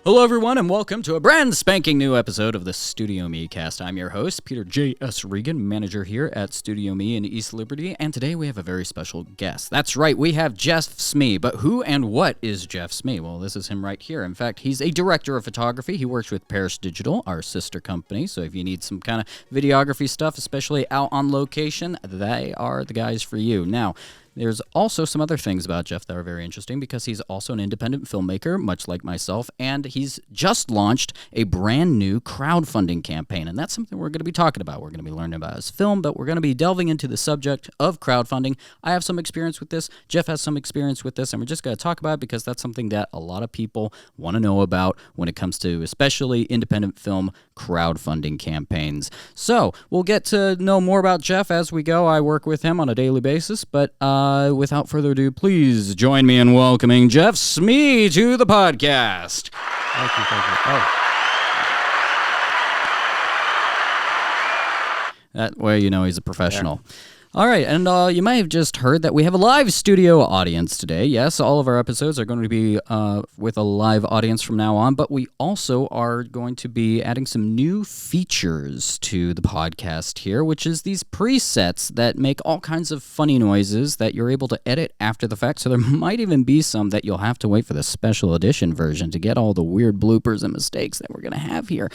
Hello, everyone, and welcome to a brand spanking new episode of the StudioMEcast. I'm your host, Peter J.S. Regan, manager here at Studio Me in East Liberty, and today we have a very special guest. That's right, we have Jeff Smee, but who and what is Jeff Smee? Well, this is him right here. In fact, he's a director of photography. He works with Paris Digital, our sister company, so if you need some kind of videography stuff, especially out on location, they are the guys for you. Now, there's also some other things about Jeff that are very interesting because he's also an independent filmmaker, much like myself, and he's just launched a brand new crowdfunding campaign, and that's something we're going to be talking about. We're going to be learning about his film, but we're going to be delving into the subject of crowdfunding. I have some experience with this. Jeff has some experience with this, and we're just going to talk about it because that's something that a lot of people want to know about when it comes to especially independent film crowdfunding campaigns. So we'll get to know more about Jeff as we go. I work with him on a daily basis, but without further ado, please join me in welcoming Jeff Smee to the podcast. Thank you. Oh. That way you know he's a professional. Yeah. All right, and you might have just heard that we have a live studio audience today. Yes, all of our episodes are going to be with a live audience from now on, but we also are going to be adding some new features to the podcast here, which is these presets that make all kinds of funny noises that you're able to edit after the fact. So there might even be some that you'll have to wait for the special edition version to get all the weird bloopers and mistakes that we're going to have here.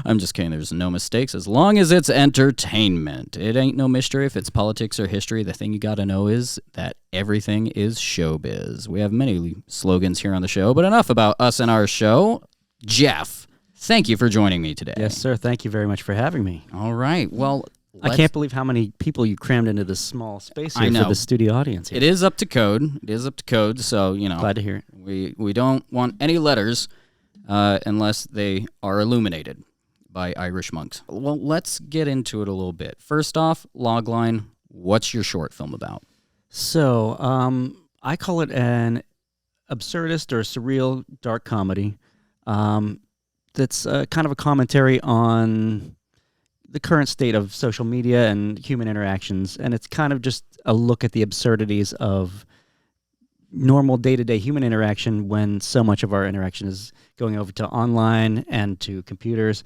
I'm just kidding. There's no mistakes as long as it's entertainment. It ain't no mystery if it's politics or history. The thing you got to know is that everything is showbiz. We have many slogans here on the show, but enough about us and our show. Jeff, thank you for joining me today. Yes, sir. Thank you very much for having me. All right. Well, I can't believe how many people you crammed into this small space here for the studio audience here. It is up to code. So, you know. Glad to hear it. We don't want any letters unless they are illuminated by Irish monks. Well, let's get into it a little bit. First off, logline. What's your short film about? So, I call it an absurdist or surreal dark comedy. That's kind of a commentary on the current state of social media and human interactions, and it's kind of just a look at the absurdities of normal day-to-day human interaction when so much of our interaction is going over to online and to computers.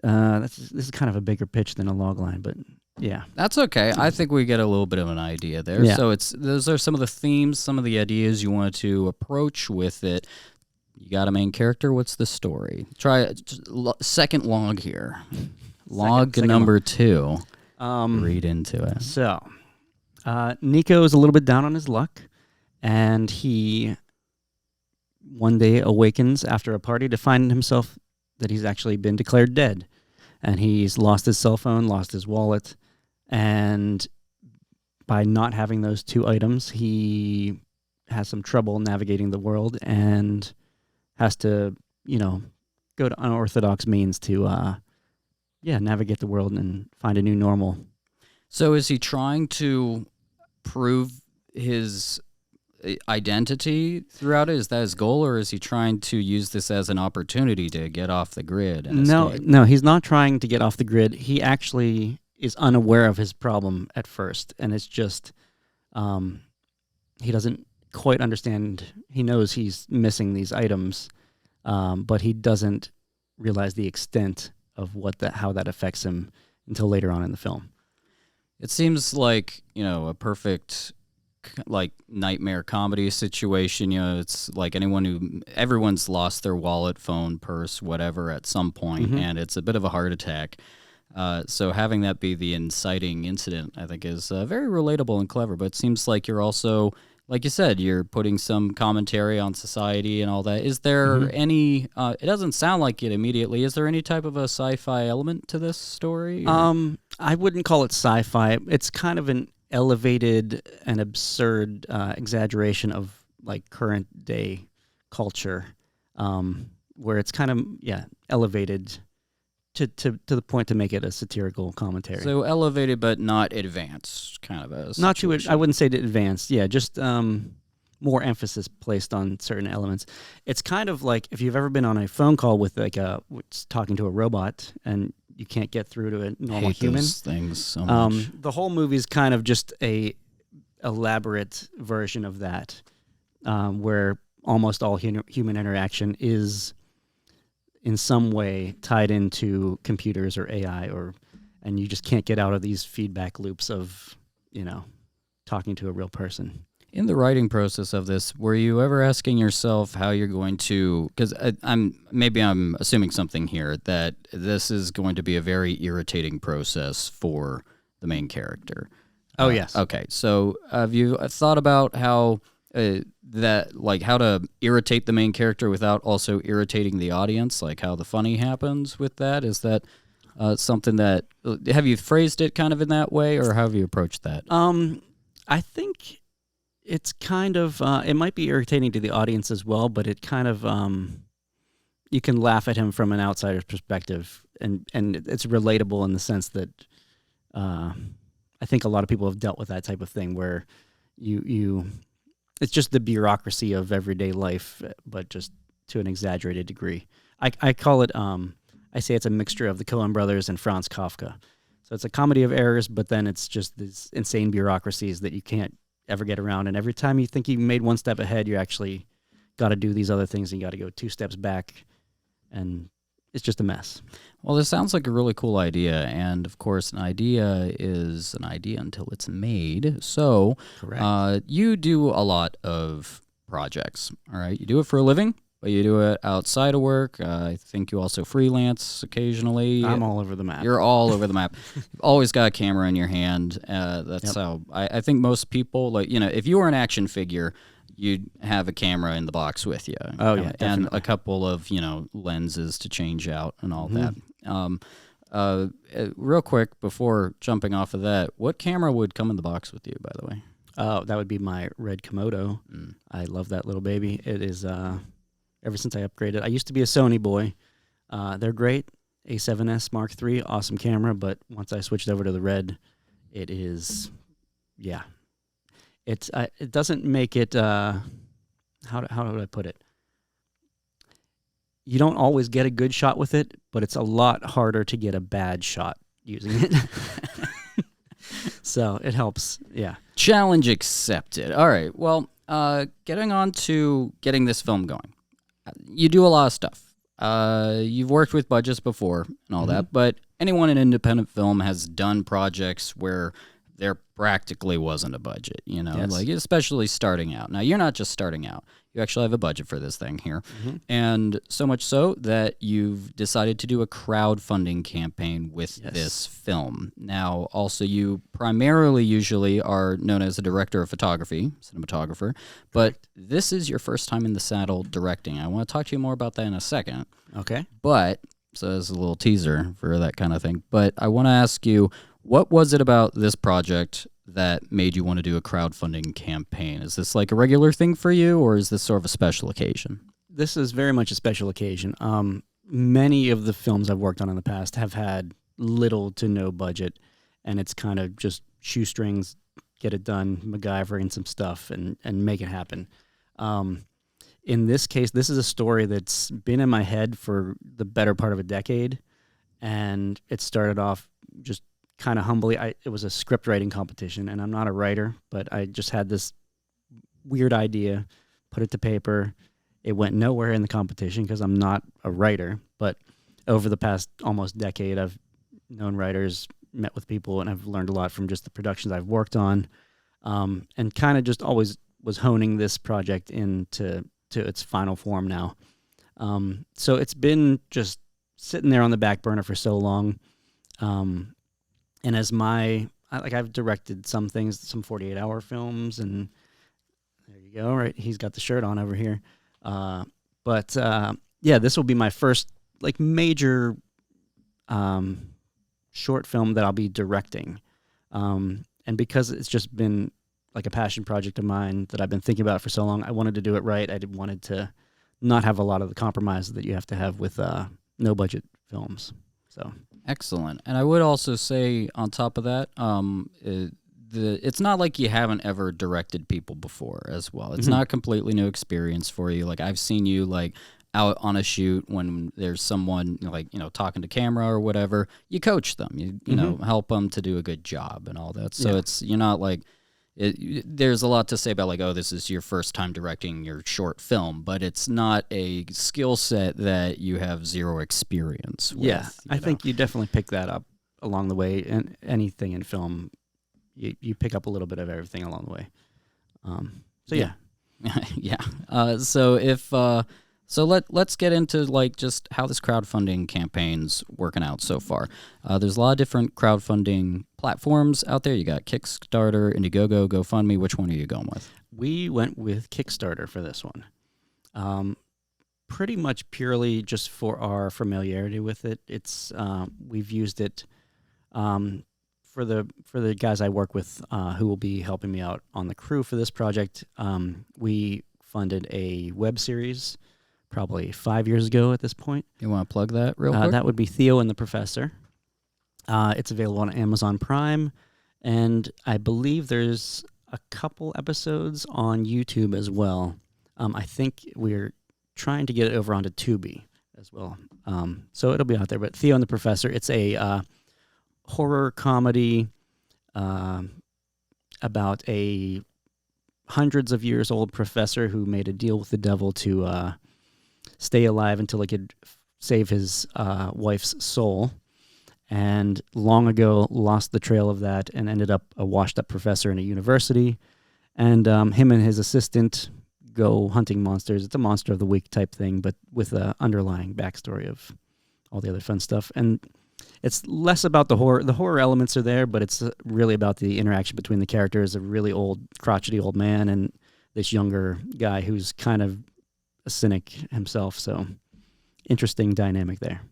This is kind of a bigger pitch than a logline, but yeah. That's okay. I think we get a little bit of an idea there. Yeah. So those are some of the themes, some of the ideas you wanted to approach with it. You got a main character. What's the story? Try second log here. Second number 2. Read into it. So, Nico is a little bit down on his luck, and he one day awakens after a party to find himself that he's actually been declared dead. And he's lost his cell phone, lost his wallet, and by not having those two items, he has some trouble navigating the world and has to, go to unorthodox means to, navigate the world and find a new normal. So is he trying to prove his identity throughout it? Is that his goal, or is he trying to use this as an opportunity to get off the grid and escape? No, he's not trying to get off the grid. He actually is unaware of his problem at first, and it's just he doesn't quite understand. He knows he's missing these items, but he doesn't realize the extent of how that affects him until later on in the film. It seems like, a perfect nightmare comedy situation. It's like everyone's lost their wallet, phone, purse, whatever at some point, and it's a bit of a heart attack. So having that be the inciting incident, I think, is very relatable and clever. But it seems like you're also, like you said, you're putting some commentary on society and all that. Is there any, it doesn't sound like it immediately, is there any type of a sci-fi element to this story? I wouldn't call it sci-fi. It's kind of an elevated and absurd exaggeration of current day culture, where it's kind of elevated to the point to make it a satirical commentary. So elevated but not advanced, kind of a situation. Not too. I wouldn't say advanced. Yeah, just more emphasis placed on certain elements. It's kind of like if you've ever been on a phone call with talking to a robot and you can't get through to a normal human. Those things so much. The whole movie is kind of just a elaborate version of that, where almost all human interaction is in some way tied into computers or AI, and you just can't get out of these feedback loops of, talking to a real person. In the writing process of this, were you ever asking yourself how you're going to? Because I'm assuming something here that this is going to be a very irritating process for the main character. Oh yes. Okay, so have you thought about how how to irritate the main character without also irritating the audience? Like how the funny happens with that? Is that something that have you phrased it kind of in that way, or how have you approached that? I think it's kind of it might be irritating to the audience as well, but it kind of you can laugh at him from an outsider's perspective, and it's relatable in the sense that I think a lot of people have dealt with that type of thing where you it's just the bureaucracy of everyday life, but just to an exaggerated degree. I call it I say it's a mixture of the Coen brothers and Franz Kafka. So it's a comedy of errors, but then it's just these insane bureaucracies that you can't ever get around. And every time you think you made one step ahead, you actually got to do these other things, and you got to go 2 steps back, and it's just a mess. Well, this sounds like a really cool idea, and of course, an idea is an idea until it's made. So, Correct. You do a lot of projects, all right? You do it for a living, but you do it outside of work. I think you also freelance occasionally. I'm all over the map. You're all over the map. You've always got a camera in your hand. That's how I think most people, if you were an action figure, you'd have a camera in the box with you. Oh, yeah, and definitely. a couple of, lenses to change out and all that. Real quick, before jumping off of that, what camera would come in the box with you, by the way? Oh, that would be my red Komodo. I love that little baby. It is, ever since I upgraded, I used to be a Sony boy. They're great. A7S Mark III, awesome camera, but once I switched over to the red, it is, yeah. It doesn't make it, how do I put it? You don't always get a good shot with it, but it's a lot harder to get a bad shot using it. So it helps, yeah. Challenge accepted. All right. Well, getting on to getting this film going. You do a lot of stuff. You've worked with budgets before and all that, but anyone in independent film has done projects where there practically wasn't a budget, Yes. like especially starting out. Now, you're not just starting out. You actually have a budget for this thing here. And so much so that you've decided to do a crowdfunding campaign with this film. Now, also, you primarily usually are known as a director of photography, cinematographer, but this is your first time in the saddle directing. I want to talk to you more about that in a second. Okay. But, so this is a little teaser for that kind of thing, but I want to ask you, what was it about this project that made you want to do a crowdfunding campaign? Is this like a regular thing for you, or is this sort of a special occasion? This is very much a special occasion. Many of the films I've worked on in the past have had little to no budget, and it's kind of just shoestrings, get it done, MacGyvering some stuff, and make it happen. In this case, this is a story that's been in my head for the better part of a decade, and it started off just kind of humbly. It was a script writing competition, and I'm not a writer, but I just had this weird idea, put it to paper. It went nowhere in the competition because I'm not a writer, but over the past almost decade, I've known writers, met with people, and I've learned a lot from just the productions I've worked on, and kind of just always was honing this project into its final form now. So it's been just sitting there on the back burner for so long. And as I've directed some things, some 48-hour films, and there you go, right? He's got the shirt on over here. But this will be my first major short film that I'll be directing. And because it's just been like a passion project of mine that I've been thinking about for so long, I wanted to do it right. I wanted to not have a lot of the compromises that you have to have with no budget films. So. Excellent. And I would also say on top of that, it's not like you haven't ever directed people before as well. It's not a completely new experience for you. Like I've seen you out on a shoot when there's someone talking to camera or whatever. You coach them. You know help them to do a good job and all that. So it's you're not there's a lot to say about like, oh, this is your first time directing your short film, but it's not a skill set that you have zero experience with. Yeah, I think you definitely pick that up along the way, and anything in film, you pick up a little bit of everything along the way. So yeah. So let's get into like just how this crowdfunding campaign's working out so far. There's a lot of different crowdfunding platforms out there. You got Kickstarter, Indiegogo, GoFundMe. Which one are you going with? We went with Kickstarter for this one. Pretty much purely just for our familiarity with it. It's we've used it for the guys I work with who will be helping me out on the crew for this project. We funded a web series probably 5 years ago at this point. You want to plug that real quick? That would be Theo and the Professor. It's available on Amazon Prime, and I believe there's a couple episodes on YouTube as well. I think we're trying to get it over onto Tubi as well. So it'll be out there. But Theo and the Professor, it's a horror comedy about a hundreds of years old professor who made a deal with the devil to stay alive until he could save his wife's soul, and long ago lost the trail of that and ended up a washed-up professor in a university. And him and his assistant go hunting monsters. It's a monster of the week type thing, but with an underlying backstory of all the other fun stuff. And it's less about the horror. The horror elements are there, but it's really about the interaction between the characters, a really old, crotchety old man and this younger guy who's kind of a cynic himself. So interesting dynamic there.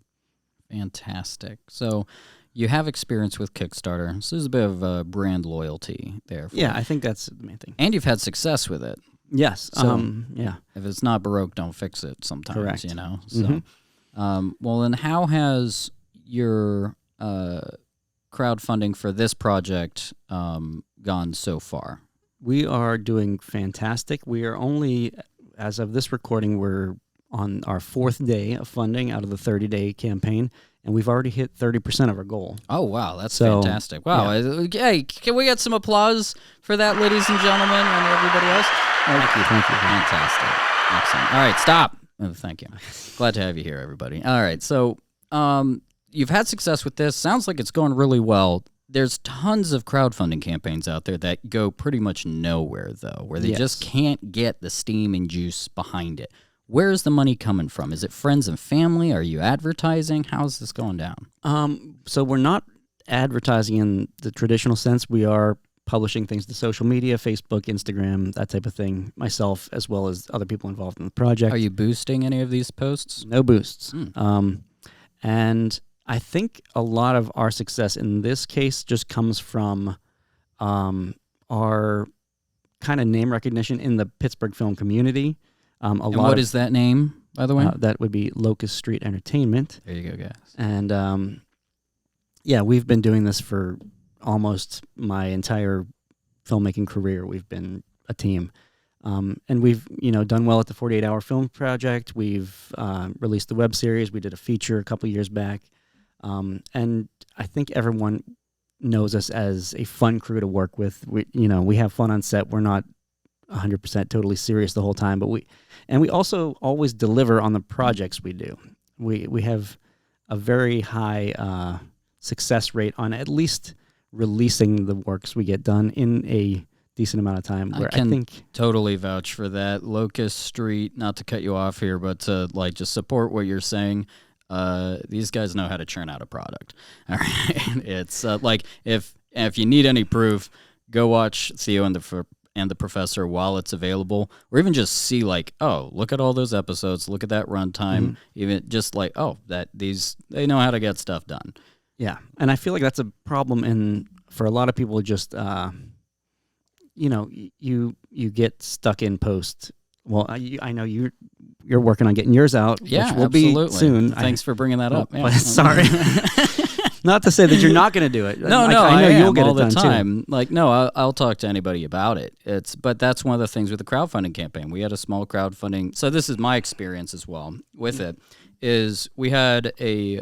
Fantastic. So you have experience with Kickstarter. So there's a bit of brand loyalty there. Yeah, I think that's the main thing. And you've had success with it. Yes. So yeah. If it's not Baroque, don't fix it sometimes, Correct. you know? So, well, then how has your crowdfunding for this project gone so far? We are doing fantastic. We are only, as of this recording, we're on our 4th day of funding out of the 30-day campaign, and we've already hit 30% of our goal. Oh, wow. That's fantastic. Wow. Yeah. Hey, can we get some applause for that, ladies and gentlemen, and everybody else? Thank you. Fantastic. Excellent. All right, stop. Oh, thank you. Glad to have you here, everybody. All right, so you've had success with this. Sounds like it's going really well. There's tons of crowdfunding campaigns out there that go pretty much nowhere, though, where they just can't get the steam and juice behind it. Where is the money coming from? Is it friends and family? Are you advertising? How's this going down? So we're not advertising in the traditional sense. We are publishing things to social media, Facebook, Instagram, that type of thing, myself, as well as other people involved in the project. Are you boosting any of these posts? No boosts. And I think a lot of our success in this case just comes from our kind of name recognition in the Pittsburgh film community. What is that name, by the way? That would be Locust Street Entertainment. There you go, guys. And we've been doing this for almost my entire filmmaking career. We've been a team. And we've, done well at the 48-Hour Film Project. We've released the web series. We did a feature a couple years back. And I think everyone knows us as a fun crew to work with. We have fun on set. We're not 100% totally serious the whole time, but we also always deliver on the projects we do. We have a very high success rate on at least releasing the works we get done in a decent amount of time. Where I think totally vouch for that. Locust Street, not to cut you off here, but to just support what you're saying. These guys know how to churn out a product. All right, it's if you need any proof, go watch Theo and the Professor while it's available, or even just see look at all those episodes, look at that runtime, even just they know how to get stuff done. Yeah, and I feel like that's a problem for a lot of people. Just you get stuck in post. Well, I know you're working on getting yours out, which will absolutely. be soon. Thanks for bringing that up. Yeah. Sorry. Not to say that you're not going to do it. No, I know you'll get all it the done time. too. I'll talk to anybody about it. But that's one of the things with the crowdfunding campaign. We had a small crowdfunding. So this is my experience as well with it. Is we had a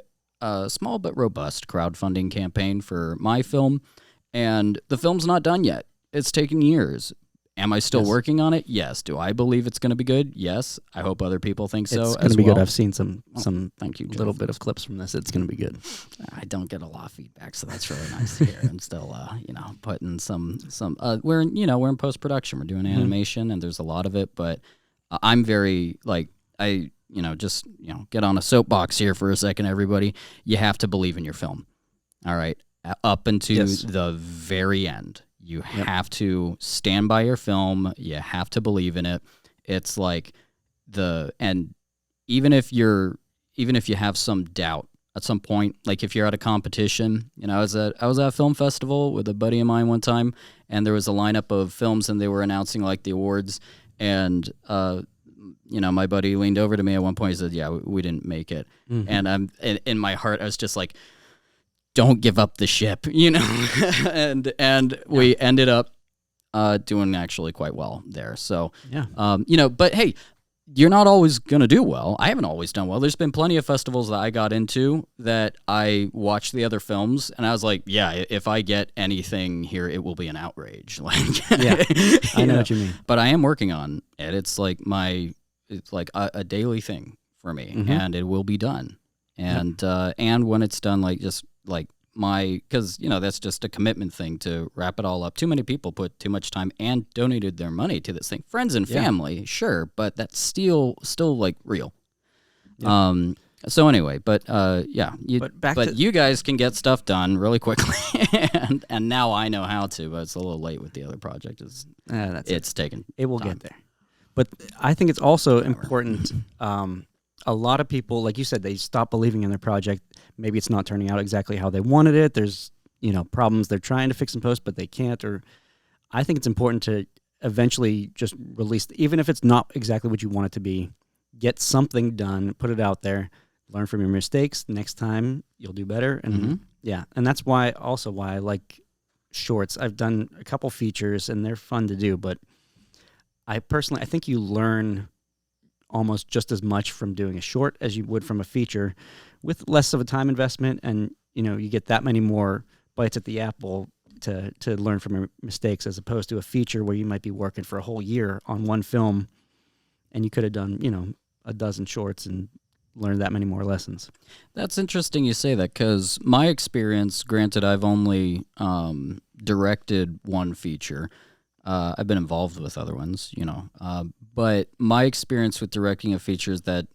small but robust crowdfunding campaign for my film, and the film's not done yet. it's taken years. Am I still Yes. working on it? Yes. Do I believe it's going to be good? Yes. I hope other people think so It's as going to be well. good. I've seen some Thank you, Jeff. little bit of clips from this. It's going to be good. I don't get a lot of feedback, so that's really nice to hear. I'm still, putting some. We're in post production. We're doing animation, and there's a lot of it. But I'm very get on a soapbox here for a second, everybody. You have to believe in your film. All right, up until the very end. You have to stand by your film. You have to believe in it. It's like and even if you have some doubt at some point, like if you're at a competition, I was at a film festival with a buddy of mine one time, and there was a lineup of films, and they were announcing like the awards, and my buddy leaned over to me at one point and said, "Yeah, we didn't make it," and in my heart, I was just like, don't give up the ship, and we ended up doing actually quite well there. So, but hey, you're not always going to do well. I haven't always done well. There's been plenty of festivals that I got into that I watched the other films, and I was like, yeah, if I get anything here, it will be an outrage. I know what you mean. But I am working on it. It's like a daily thing for me, and it will be done. And when it's done, because that's just a commitment thing to wrap it all up. Too many people put too much time and donated their money to this thing. Friends and family, sure, but that's still like real. Yeah. So anyway, you guys can get stuff done really quickly, and now I know how to, but it's a little late with the other project. It will get there, but I think it's also important. A lot of people, like you said, they stop believing in their project. Maybe it's not turning out exactly how they wanted it. There's, problems they're trying to fix in post, but they can't. Or I think it's important to eventually just release, even if it's not exactly what you want it to be, get something done, put it out there, learn from your mistakes. Next time you'll do better. And and that's why I like shorts. I've done a couple features and they're fun to do, but I think you learn almost just as much from doing a short as you would from a feature, with less of a time investment, and you get that many more bites at the apple to learn from your mistakes, as opposed to a feature where you might be working for a whole year on one film, and you could have done a dozen shorts and learned that many more lessons. That's interesting you say that, because my experience, granted I've only directed one feature, I've been involved with other ones, but my experience with directing a feature is that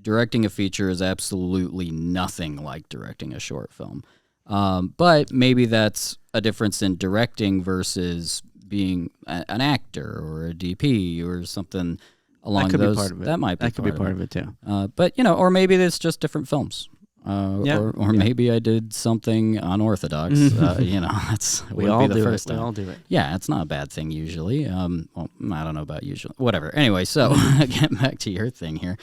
directing a feature is absolutely nothing like directing a short film. But maybe that's a difference in directing versus being an actor or a DP or something along that could those. Be part of it. That might be that could be part of it too. But or maybe it's just different films. Maybe I did something unorthodox. That's we all be the do first it. time. We all do it. Yeah, it's not a bad thing usually. I don't know about usually. Whatever. Anyway, so getting back to your thing here.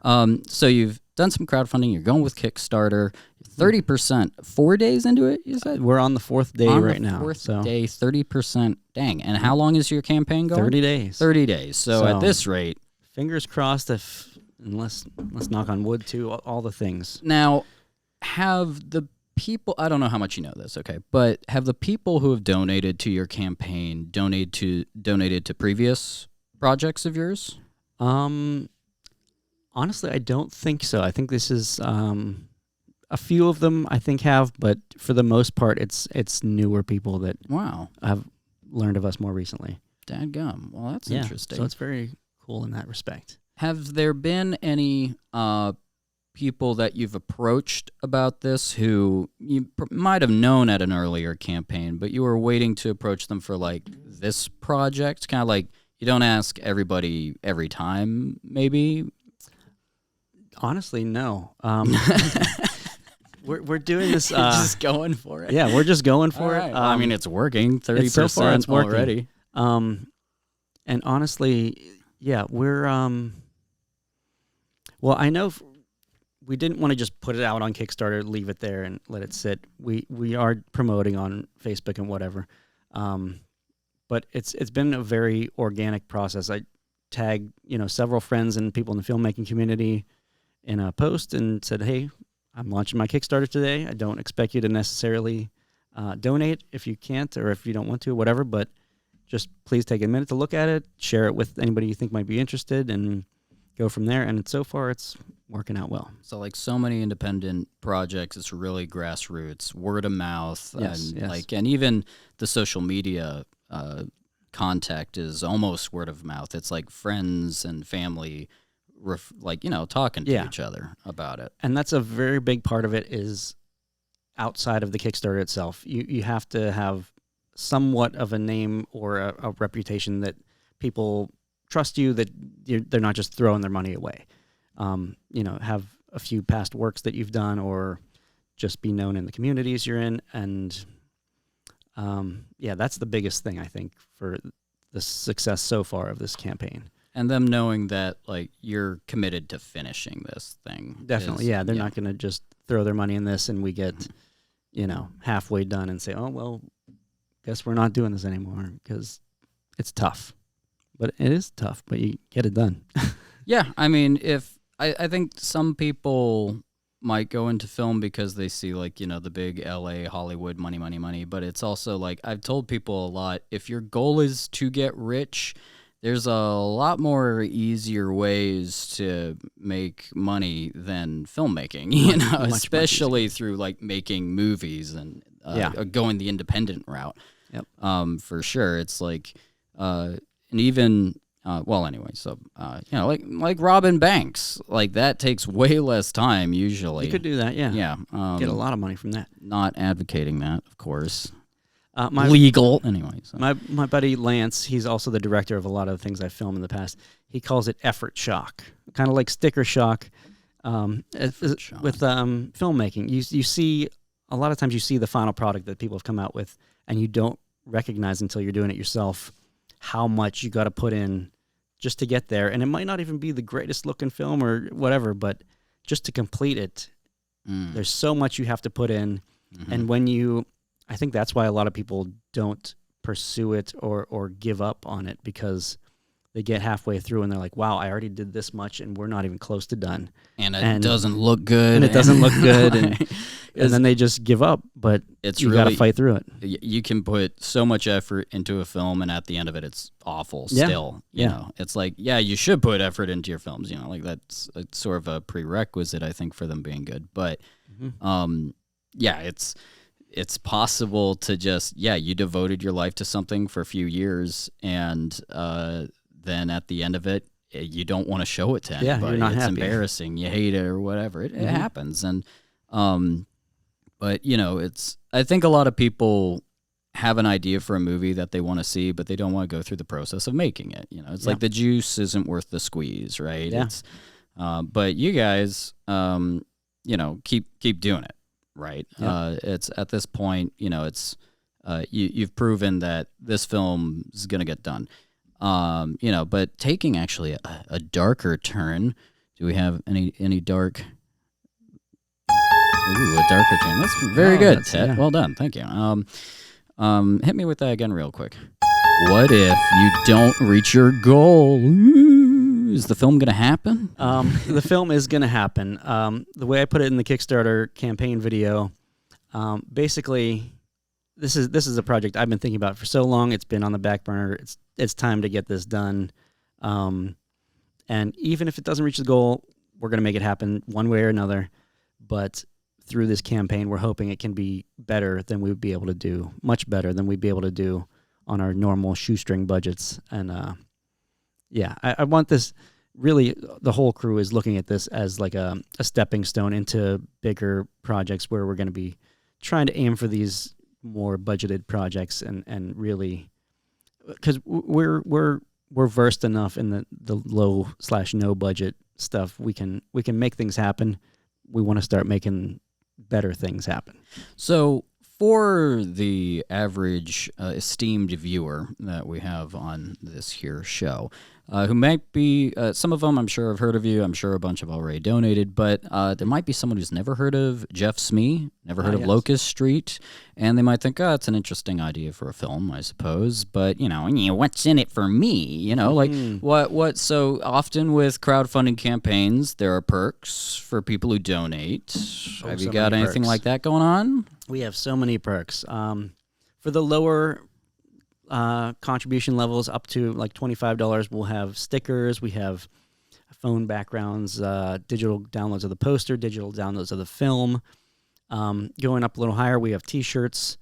So you've done some crowdfunding. You're going with Kickstarter. 30%. 4 days into it, you said? We're on the fourth day right now. Fourth day, 30%. Dang. And how long is your campaign going? 30 days. 30 days. So at this rate, fingers crossed. Let's knock on wood too. All the things. Now, have the people, I don't know how much you know this, okay, but have the people who have donated to your campaign donated to previous projects of yours? Honestly, I don't think so. I think this is a few of them I think have, but for the most part, it's newer people that have learned of us more recently. Dadgum. Well, that's interesting. So it's very cool in that respect. Have there been any people that you've approached about this who you might have known at an earlier campaign, but you were waiting to approach them for like this project? Kind of like you don't ask everybody every time, maybe? Honestly, no. We're doing this. Just going for it. Yeah, we're just going for it. Well, I mean, it's working. 30% so far it's working already. And honestly, yeah, we're. Well, I know we didn't want to just put it out on Kickstarter, leave it there, and let it sit. We are promoting on Facebook and whatever, but it's been a very organic process. I tagged several friends and people in the filmmaking community in a post and said, "Hey, I'm launching my Kickstarter today. I don't expect you to necessarily donate if you can't or if you don't want to, whatever. But just please take a minute to look at it, share it with anybody you think might be interested, and go from there. And so far, it's working out well. So like so many independent projects, it's really grassroots, word of mouth, and even the social media contact is almost word of mouth. It's like friends and family, talking to each other about it. And that's a very big part of it is outside of the Kickstarter itself. You have to have somewhat of a name or a reputation that people trust you, that they're not just throwing their money away. Have a few past works that you've done, or just be known in the communities you're in. And that's the biggest thing, I think, for the success so far of this campaign. And them knowing that like you're committed to finishing this thing. Definitely. They're not going to just throw their money in this and we get, halfway done and say, oh, well, guess we're not doing this anymore, because it's tough. But it is tough, but you get it done. Yeah, I mean, I think some people might go into film because they see the big LA Hollywood money, but it's also like I've told people a lot, if your goal is to get rich, there's a lot more easier ways to make money than filmmaking, especially through like making movies and going the independent route. Yep. For sure. It's like, and even, like Robin Banks, like that takes way less time usually. You could do that, yeah. Yeah. Get a lot of money from that. Not advocating that, of course. Legal. Anyway. So. My buddy Lance, he's also the director of a lot of the things I've filmed in the past. He calls it effort shock, kind of like sticker shock. With filmmaking. You see, a lot of times you see the final product that people have come out with, and you don't recognize until you're doing it yourself how much you got to put in just to get there. And it might not even be the greatest looking film or whatever, but just to complete it, there's so much you have to put in. Mm-hmm. And I think that's why a lot of people don't pursue it or give up on it, because they get halfway through and they're like, wow, I already did this much and we're not even close to done. And it doesn't look good. And it doesn't look good. And then they just give up, but you got to fight through it. You can put so much effort into a film, and at the end of it, it's awful still. You know, it's like, you should put effort into your films. Like that's sort of a prerequisite, I think, for them being good. But, it's possible to just, you devoted your life to something for a few years, and then at the end of it, you don't want to show it to anybody. You're not it's happy. Embarrassing. You hate it or whatever. It happens. And, but I think a lot of people have an idea for a movie that they want to see, but they don't want to go through the process of making it. It's like the juice isn't worth the squeeze, right? Yeah. It's, but you guys, keep doing it. Right. Yeah. It's at this point, it's you've proven that this film is going to get done. But taking actually a darker turn. Do we have any dark? Ooh, a darker turn. That's very good, Ted. Yeah. Well done. Thank you. Hit me with that again real quick. What if you don't reach your goal? Is the film going to happen? The film is going to happen. The way I put it in the Kickstarter campaign video, basically, this is a project I've been thinking about for so long. It's been on the back burner. It's time to get this done. And even if it doesn't reach the goal, we're going to make it happen one way or another. But through this campaign, we're hoping it can be better than we would be able to do, much better than we'd be able to do on our normal shoestring budgets. And I want this, really, the whole crew is looking at this as like a stepping stone into bigger projects where we're going to be trying to aim for these more budgeted projects and really, because we're versed enough in the low/no budget stuff. We can make things happen. We want to start making better things happen. So for the average esteemed viewer that we have on this here show, who might be, some of them I'm sure have heard of you, I'm sure a bunch have already donated, but there might be someone who's never heard of Jeff Smee, never heard of Yes. Locust Street, and they might think, it's an interesting idea for a film, I suppose, but, what's in it for me? Like, what, so often with crowdfunding campaigns, there are perks for people who donate. Have you got anything perks. like that going on? We have so many perks. For the lower contribution levels up to like $25. We'll have stickers. We have phone backgrounds, digital downloads of the poster, digital downloads of the film. Going up a little higher, we have T-shirts.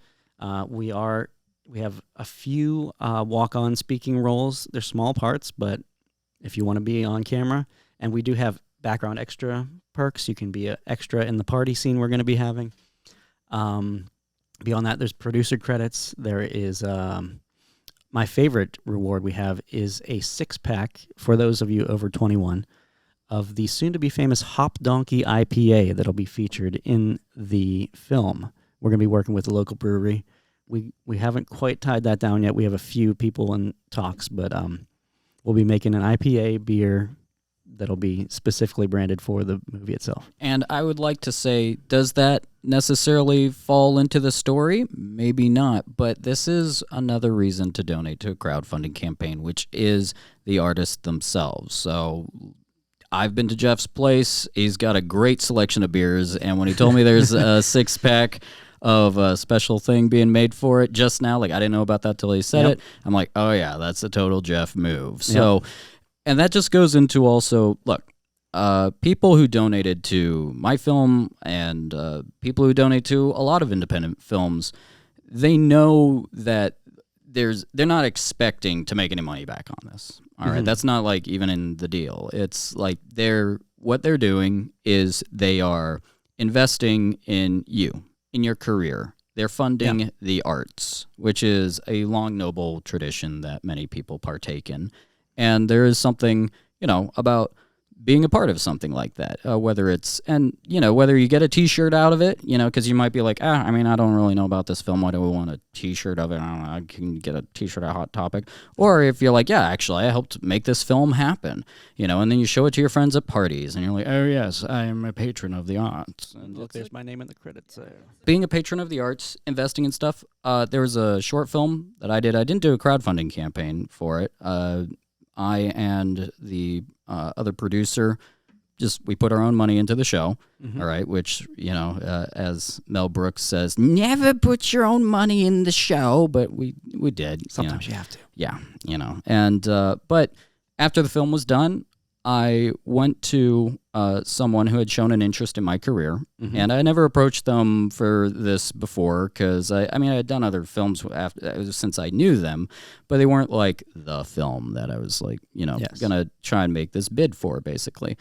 We have a few walk-on speaking roles. They're small parts, but if you want to be on camera, and we do have background extra perks. You can be an extra in the party scene we're going to be having. Beyond that, there's producer credits. There is my favorite reward we have is a 6-pack for those of you over 21 of the soon-to-be famous Hop Donkey IPA that'll be featured in the film. We're going to be working with a local brewery. We haven't quite tied that down yet. We have a few people in talks, but we'll be making an IPA beer that'll be specifically branded for the movie itself. And I would like to say, does that necessarily fall into the story? Maybe not, but this is another reason to donate to a crowdfunding campaign, which is the artists themselves. So I've been to Jeff's place. He's got a great selection of beers, and when he told me there's a 6-pack of a special thing being made for it just now, like I didn't know about that till he said it. I'm like, oh yeah, that's a total Jeff move. So, and that just goes into also, look, people who donated to my film and people who donate to a lot of independent films, they know that they're not expecting to make any money back on this. All right, that's not like even in the deal. It's like what they're doing is they are investing in you, in your career. They're funding the arts, which is a long, noble tradition that many people partake in. And there is something, about being a part of something like that, whether you get a T-shirt out of it, because you might be like, I don't really know about this film. Why do we want a T-shirt of it? I don't know. I can get a T-shirt at Hot Topic. Or if you're like, actually, I helped make this film happen, and then you show it to your friends at parties, and you're like, oh, yes, I am a patron of the arts. And look, there's my name in the credits there. Being a patron of the arts, investing in stuff, there was a short film that I did. I didn't do a crowdfunding campaign for it. I and the other producer, we put our own money into the show, all right, which, as Mel Brooks says, never put your own money in the show, but we did. Sometimes you have to. Yeah, and, but after the film was done, I went to someone who had shown an interest in my career, and I never approached them for this before because I had done other films since I knew them, but they weren't like the film that I was like, gonna try and make this bid for, basically.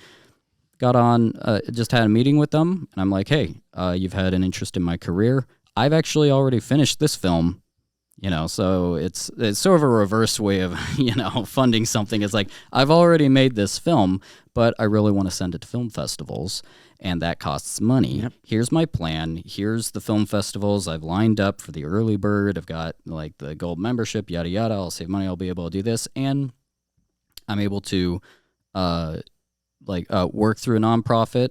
Got on, just had a meeting with them, and I'm like, hey, you've had an interest in my career. I've actually already finished this film. So it's sort of a reverse way of, funding something. It's like, I've already made this film, but I really want to send it to film festivals, and that costs money. Yep. Here's my plan. Here's the film festivals I've lined up for the early bird. I've got, like, the gold membership, yada, yada. I'll save money. I'll be able to do this. And I'm able to, work through a nonprofit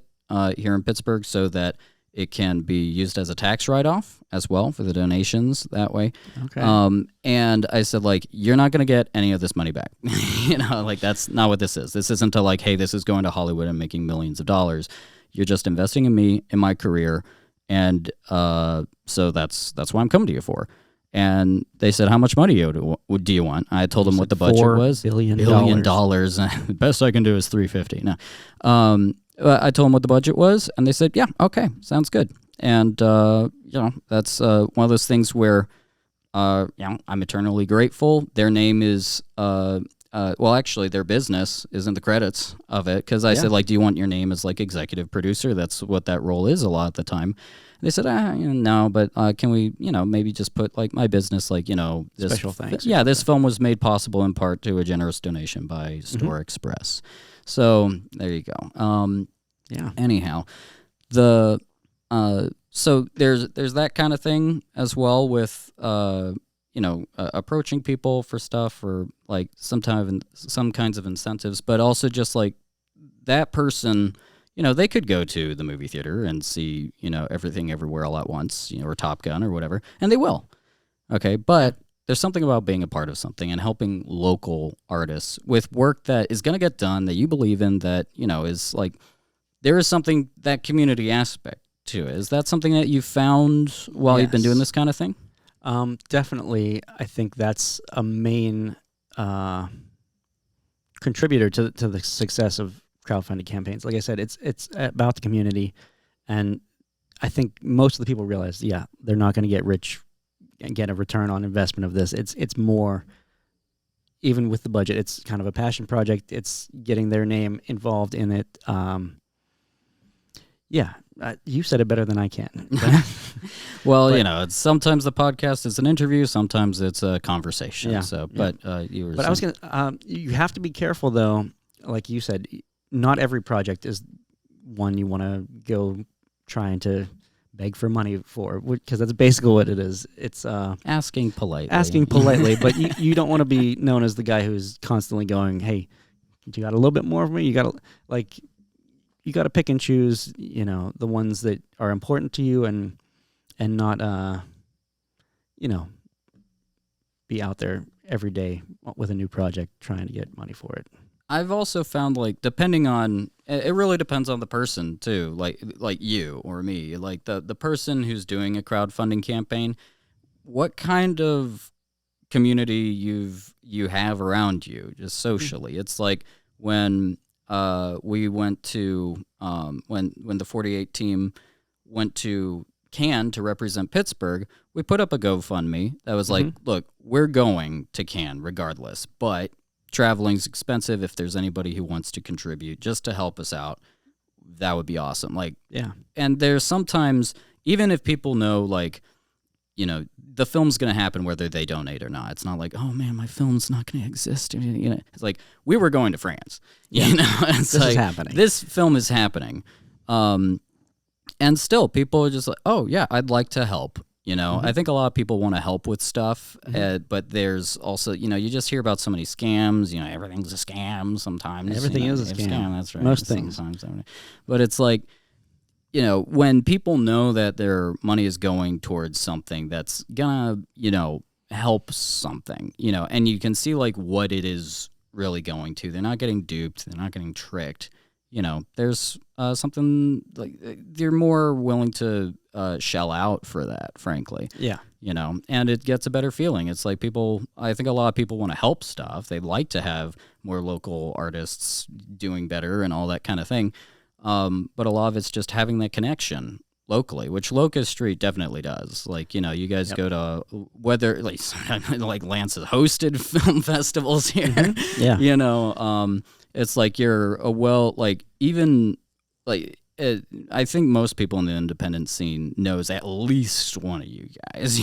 here in Pittsburgh so that it can be used as a tax write-off as well for the donations that way. Okay. And I said, you're not going to get any of this money back. That's not what this is. This isn't to hey, this is going to Hollywood and making millions of dollars. You're just investing in me, in my career. And so that's what I'm coming to you for. And they said, how much money do you want? I told them what the budget was. $4 billion. The best I can do is $350. No. I told them what the budget was, and they said, yeah, okay, sounds good. And, that's one of those things where, I'm eternally grateful. Their name is, actually, their business is in the credits of it, because I said, do you want your name as, executive producer? That's what that role is a lot of the time. And they said, no, but can we, maybe just put, my business, this special thanks. This film was made possible in part to a generous donation by Store Express. So there you go. Anyhow, so there's that kind of thing as well with approaching people for stuff or some kinds of incentives, but also just that person. They could go to the movie theater and see Everything Everywhere All at Once, or Top Gun or whatever, and they will. Okay, but there's something about being a part of something and helping local artists with work that is going to get done that you believe in, that, is there is something, that community aspect to it. Is that something that you found while you've been doing this kind of thing? Definitely, I think that's a main contributor to the success of crowdfunding campaigns. Like I said, it's about the community, and I think most of the people realize, they're not going to get rich and get a return on investment of this. It's more, even with the budget, it's kind of a passion project. It's getting their name involved in it. You said it better than I can. Well, it's sometimes the podcast is an interview, sometimes it's a conversation. Yeah, So, yeah. but you were. But I was gonna. You have to be careful, though. Like you said, not every project is one you want to go trying to beg for money for, because that's basically what it is. It's asking politely. But you don't want to be known as the guy who's constantly going, "Hey, you got a little bit more of me? You got to you got to pick and choose, the ones that are important to you, and not, be out there every day with a new project trying to get money for it." I've also found, depending on, it really depends on the person too, like you or me, like the person who's doing a crowdfunding campaign, what kind of community you have around you, just socially. It's like when we went to, when the 48 team went to Cannes to represent Pittsburgh, we put up a GoFundMe that was like, look, we're going to Cannes regardless, but traveling's expensive. If there's anybody who wants to contribute just to help us out, that would be awesome. And there's sometimes, even if people know, the film's going to happen whether they donate or not. It's not like, oh man, my film's not going to exist. It's like, we were going to France. It's this is happening. This film is happening. And still, people are just like, oh yeah, I'd like to help. I think a lot of people want to help with stuff, but there's also, you just hear about so many scams. Everything's a scam sometimes. Everything is a scam. That's right. Most things. Sometimes. But it's like, when people know that their money is going towards something that's gonna, help something, and you can see what it is really going to. They're not getting duped. They're not getting tricked. There's something they're more willing to shell out for that, frankly. Yeah. And it gets a better feeling. It's like I think a lot of people want to help stuff. They like to have more local artists doing better and all that kind of thing. But a lot of it's just having that connection locally, which Locust Street definitely does. You guys go to, whether Lance has hosted film festivals here. Yeah. It's like you're I think most people in the independent scene knows at least one of you guys.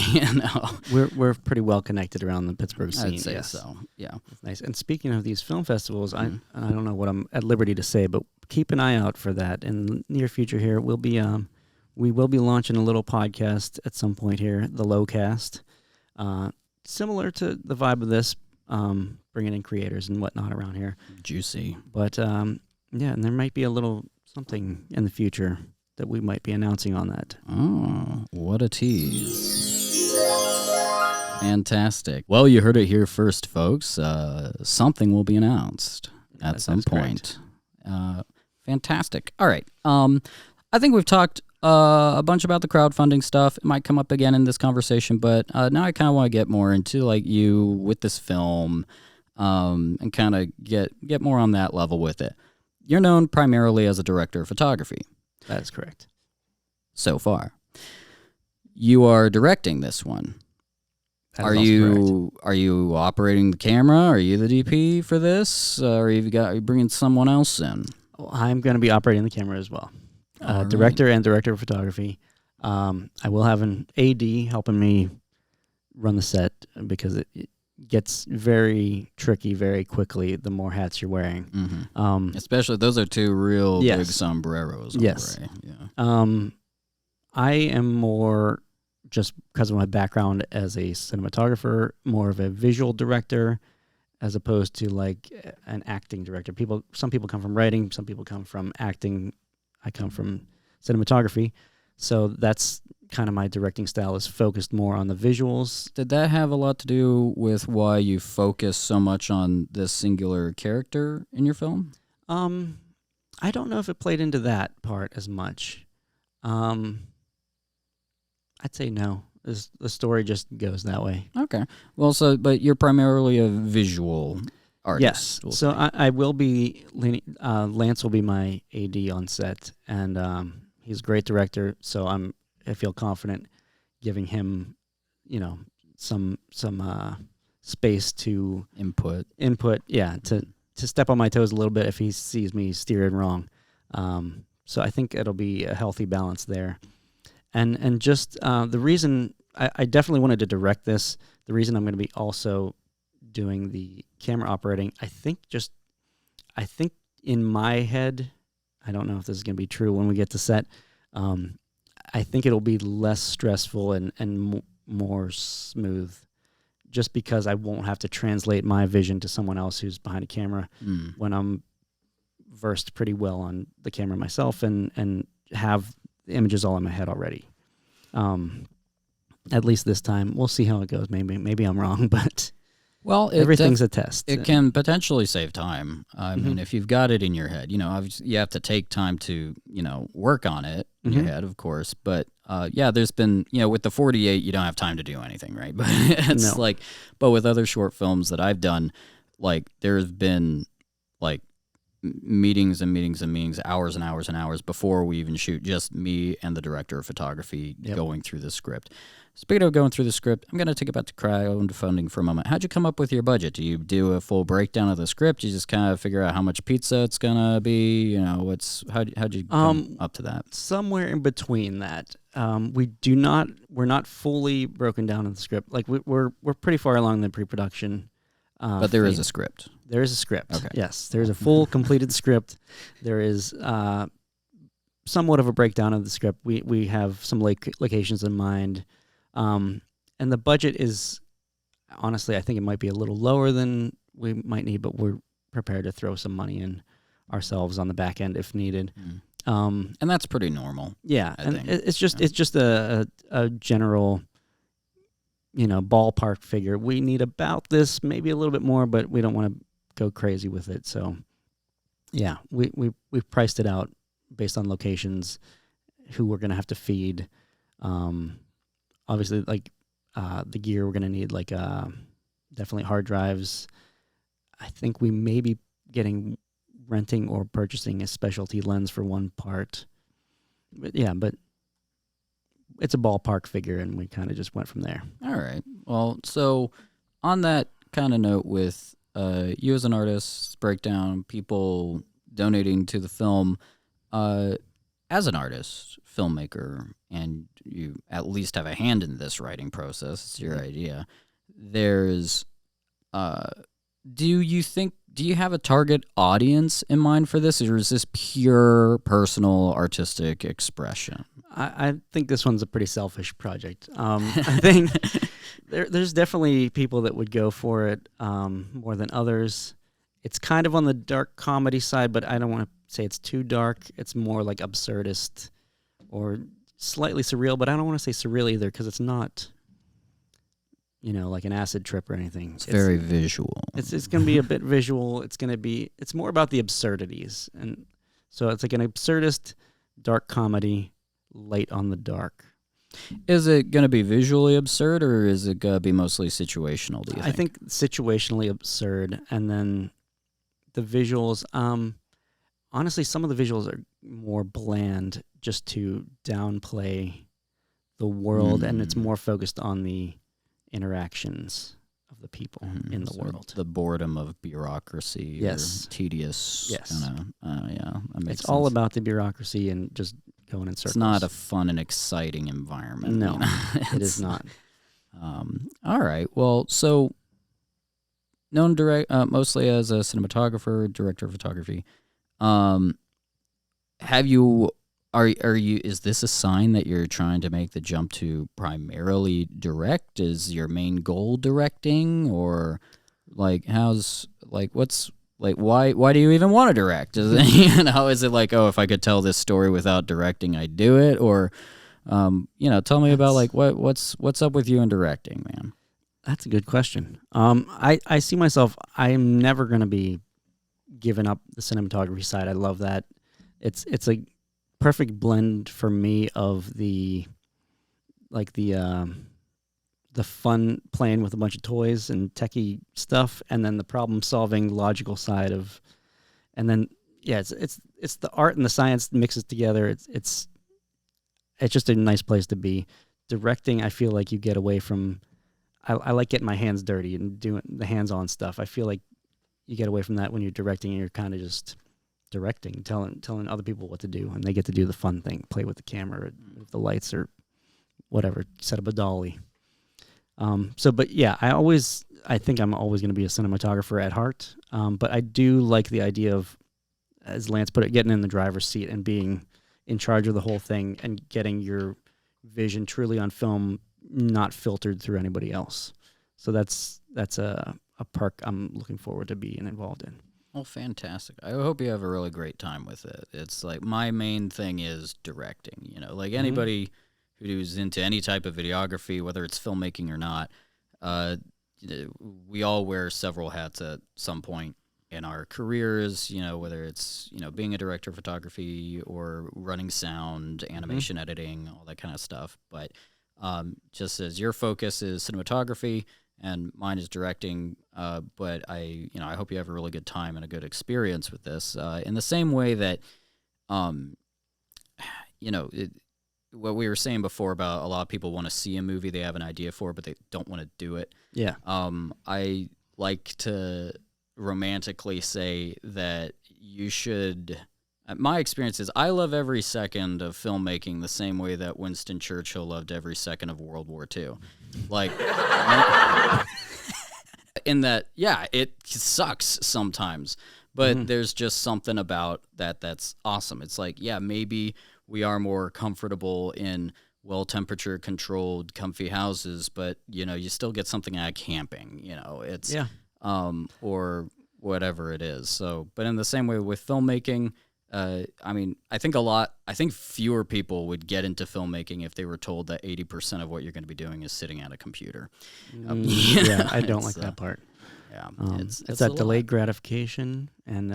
We're pretty well connected around the Pittsburgh scene. I'd say so. Yeah, that's nice. And speaking of these film festivals, I don't know what I'm at liberty to say, but keep an eye out for that in the near future. Here we will be launching a little podcast at some point here, the Lowcast, similar to the vibe of this. Bringing in creators and whatnot around here. Juicy. But, and there might be a little something in the future that we might be announcing on that. Oh, what a tease. Fantastic. Well, you heard it here first, folks. Something will be announced at some point. Fantastic. All right. I think we've talked a bunch about the crowdfunding stuff. It might come up again in this conversation, but now I kind of want to get more into you with this film, and kind of get more on that level with it. You're known primarily as a director of photography. That is correct. So far, you are directing this one. Are you operating the camera? Are you the DP for this? Or are you bringing someone else in? Well, I'm going to be operating the camera as well. Director and director of photography. I will have an AD helping me run the set because it gets very tricky very quickly the more hats you're wearing. Mm-hmm. Especially those are two real big sombreros. Yes. Yeah. I am more, just because of my background as a cinematographer, more of a visual director as opposed to an acting director. Some people come from writing, some people come from acting. I come from cinematography, so that's kind of my directing style, is focused more on the visuals. Did that have a lot to do with why you focus so much on this singular character in your film? I don't know if it played into that part as much. I'd say no. The story just goes that way. Okay. Well, but you're primarily a visual artist. Yes. we'll So say. I will be Lance will be my AD on set, and he's a great director. So I feel confident giving him, some space to Input. Yeah, to step on my toes a little bit if he sees me steering wrong. So I think it'll be a healthy balance there. And just the reason I definitely wanted to direct this, the reason I'm going to be also doing the camera operating, I think in my head, I don't know if this is going to be true when we get to set, I think it'll be less stressful and more smooth, just because I won't have to translate my vision to someone else who's behind a camera when I'm versed pretty well on the camera myself and have the images all in my head already. At least this time. We'll see how it goes. Maybe I'm wrong, but everything's a test. It can potentially save time. I mean, if you've got it in your head, obviously you have to take time to, work on it in your head, of course. But there's been, with the 48, you don't have time to do anything, right? But it's but with other short films that I've done, there's been meetings and meetings and meetings, hours and hours and hours before we even shoot, just me and the director of photography going through the script. Speaking of going through the script, I'm going to take it back to crowdfunding for a moment. How'd you come up with your budget? Do you do a full breakdown of the script? You just kind of figure out how much pizza it's going to be? How'd you come up to that? Somewhere in between that. We're not fully broken down in the script. We're pretty far along in the pre-production. But there is a script. There is a script. Okay. Yes, there's a full completed script. There is somewhat of a breakdown of the script. We have some locations in mind. And the budget is, honestly, I think it might be a little lower than we might need, but we're prepared to throw some money in ourselves on the back end if needed. And that's pretty normal. Yeah, I and think. it's just a general, ballpark figure. We need about this, maybe a little bit more, but we don't want to go crazy with it. So, yeah, we've priced it out based on locations, who we're going to have to feed. Obviously, the gear we're going to need, definitely hard drives. I think we may be renting or purchasing a specialty lens for one part. But it's a ballpark figure, and we kind of just went from there. All right. Well, so on that kind of note with you as an artist, breakdown, people donating to the film, as an artist, filmmaker, and you at least have a hand in this writing process, it's your idea, there's, do you have a target audience in mind for this, or is this pure personal artistic expression? I think this one's a pretty selfish project. I think there's definitely people that would go for it more than others. It's kind of on the dark comedy side, but I don't want to say it's too dark. It's more like absurdist or slightly surreal, but I don't want to say surreal either, because it's not, like an acid trip or anything. It's very visual. It's going to be a bit visual. It's more about the absurdities. And so it's like an absurdist dark comedy, light on the dark. Is it going to be visually absurd, or is it going to be mostly situational, do you think? I think situationally absurd, and then the visuals, honestly, some of the visuals are more bland, just to downplay the world, and it's more focused on the interactions of the people in the world. The boredom of bureaucracy, yes, or tedious. Yes, that makes it's sense. all about the bureaucracy and just going in circles. It's not a fun and exciting environment. No, it is not. All right. Well, so known mostly as a cinematographer, director of photography. Is this a sign that you're trying to make the jump to primarily direct? Is your main goal directing, or why do you even want to direct? Is it like, oh, if I could tell this story without directing, I'd do it? Or, tell me about what's up with you in directing, man? That's a good question. I see myself, I am never going to be giving up the cinematography side. I love that. It's a perfect blend for me of the the fun playing with a bunch of toys and techie stuff, and then the problem solving logical side of, and then it's the art and the science mixes together. It's just a nice place to be. Directing, I feel like you get away from. I like getting my hands dirty and doing the hands-on stuff. I feel like you get away from that when you're directing, and you're kind of just directing, telling other people what to do, and they get to do the fun thing, play with the camera, with the lights, or whatever, set up a dolly. But yeah, I think I'm always going to be a cinematographer at heart. But I do like the idea of, as Lance put it, getting in the driver's seat and being in charge of the whole thing and getting your vision truly on film, not filtered through anybody else. So that's a perk I'm looking forward to being involved in. Well, fantastic. I hope you have a really great time with it. It's like my main thing is directing, like anybody who's into any type of videography, whether it's filmmaking or not, we all wear several hats at some point in our careers, whether it's, being a director of photography or running sound, animation editing, all that kind of stuff. But just as your focus is cinematography and mine is directing, but I hope you have a really good time and a good experience with this. In the same way that, what we were saying before about a lot of people want to see a movie they have an idea for, but they don't want to do it. Yeah. I like to romantically say that you should. My experience is I love every second of filmmaking the same way that Winston Churchill loved every second of World War II. Like, in that, yeah, it sucks sometimes, but there's just something about that's awesome. It's like, yeah, maybe we are more comfortable in well-temperature controlled, comfy houses, but, you still get something out of camping, it's, or whatever it is. So, but in the same way with filmmaking, I think fewer people would get into filmmaking if they were told that 80% of what you're going to be doing is sitting at a computer. Yeah, I don't like that part. Yeah, it's that delayed gratification and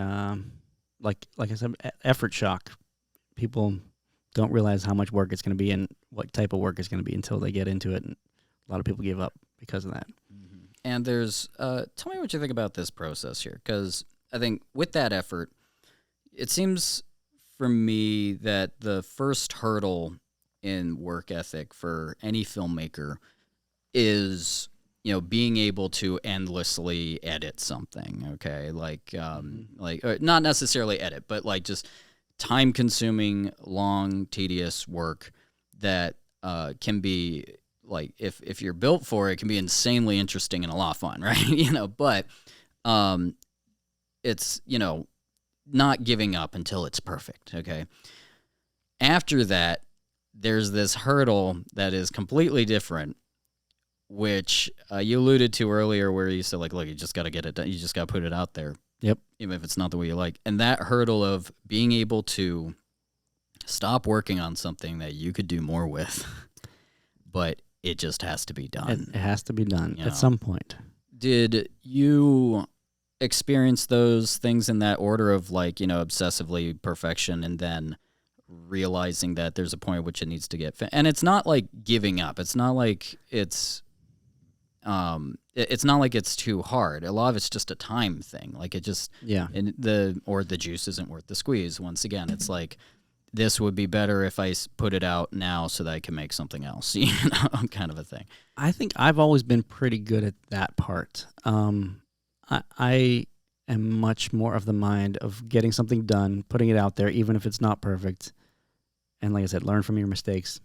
like I said, effort shock. People don't realize how much work it's going to be and what type of work it's going to be until they get into it, and a lot of people give up because of that. Mm-hmm. And there's tell me what you think about this process here, because I think with that effort, it seems for me that the first hurdle in work ethic for any filmmaker is, being able to endlessly edit something. Okay, like not necessarily edit, but like just time-consuming, long, tedious work that can be like if you're built for it, can be insanely interesting and a lot of fun, right? But it's not giving up until it's perfect, okay? After that, there's this hurdle that is completely different, which you alluded to earlier, where you said, like, look, you just got to get it done. You just got to put it out there. Yep. Even if it's not the way you like. And that hurdle of being able to stop working on something that you could do more with, but it just has to be done. It has to be done at some point. Did you experience those things in that order of, like, obsessively perfection and then realizing that there's a point at which it needs to get and it's not like giving up. It's not like it's not like it's too hard. A lot of it's just a time thing. Like, it just, and the juice isn't worth the squeeze. Once again, it's like, this would be better if I put it out now so that I can make something else, kind of a thing. I think I've always been pretty good at that part. I am much more of the mind of getting something done, putting it out there, even if it's not perfect. And like I said, learn from your mistakes,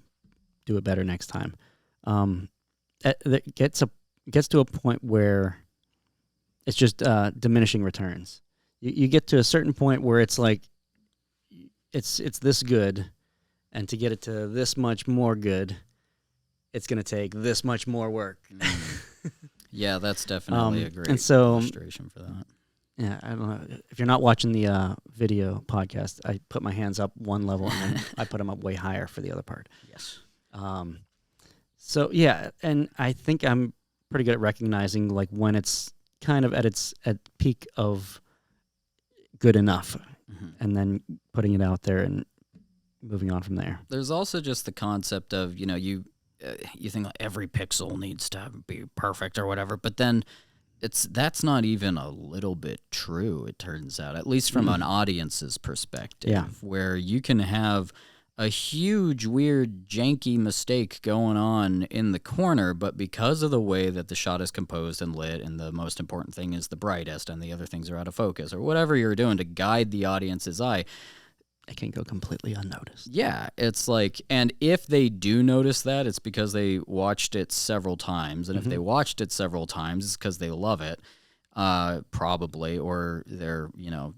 do it better next time. It gets to a point where it's just diminishing returns. You get to a certain point where it's like, it's this good, and to get it to this much more good, it's going to take this much more work. Yeah, that's definitely a great illustration for that. Yeah, I don't know. If you're not watching the video podcast, I put my hands up one level and then I put them up way higher for the other part. Yes. So yeah, and I think I'm pretty good at recognizing like when it's kind of at peak of good enough, and then putting it out there and moving on from there. There's also just the concept of, you you think like every pixel needs to be perfect or whatever, but then that's not even a little bit true, it turns out, at least from an audience's perspective, where you can have a huge, weird, janky mistake going on in the corner, but because of the way that the shot is composed and lit, and the most important thing is the brightest, and the other things are out of focus, or whatever you're doing to guide the audience's eye, it can go completely unnoticed. Yeah, it's like, and if they do notice that, it's because they watched it several times, and if they watched it several times, it's because they love it, probably, or they're,